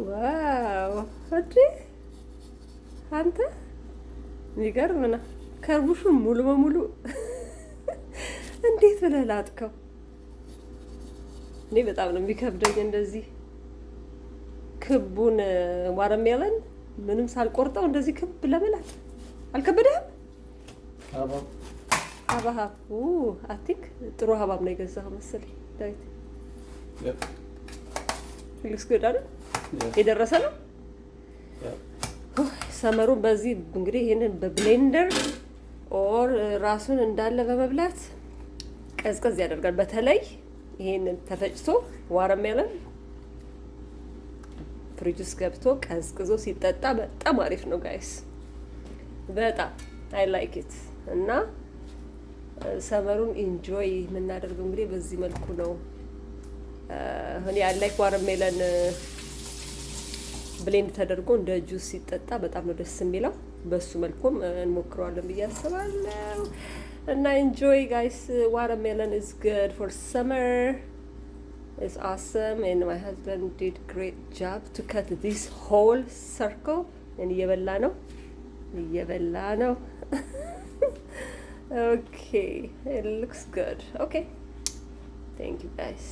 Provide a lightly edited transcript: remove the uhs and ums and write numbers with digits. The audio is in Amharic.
ዋው እንዴ አንተ የሚገርም ነው። ከርቡሹን ሙሉ በሙሉ እንዴት ብለህ ላጥከው? እኔ በጣም ነው የሚከብደኝ እንደዚህ ክቡን ዋረሜለን ምንም ሳልቆርጠው እንደዚህ ክብ ለመላጥ አልከበደህም? ሀባብ አቲክ ጥሩ ሀባብ ነው የገዛኸው መሰለኝ ዳዊት። ሉክስ ጉድ አይደል? የደረሰ ነው። ሰመሩን በዚህ እንግዲህ ይሄንን በብሌንደር ኦር ራሱን እንዳለ በመብላት ቀዝቀዝ ያደርጋል። በተለይ ይሄንን ተፈጭቶ ዋረሜለን ፍሪጅ ውስጥ ገብቶ ቀዝቅዞ ሲጠጣ በጣም አሪፍ ነው ጋይስ። በጣም አይ ላይክ ኢት። እና ሰመሩን ኢንጆይ የምናደርገው እንግዲህ በዚህ መልኩ ነው። እኔ አይ ላይክ ዋረሜለን ብሌንድ ተደርጎ እንደ ጁስ ሲጠጣ በጣም ነው ደስ የሚለው። በሱ መልኩም እንሞክረዋለን ብዬ አስባለሁ። እና ኢንጆይ ጋይስ። ዋረሜለን is good for summer. It's awesome and my husband did great job to cut this whole circle. and እየበላ ነው okay, it looks good. Okay, thank you guys.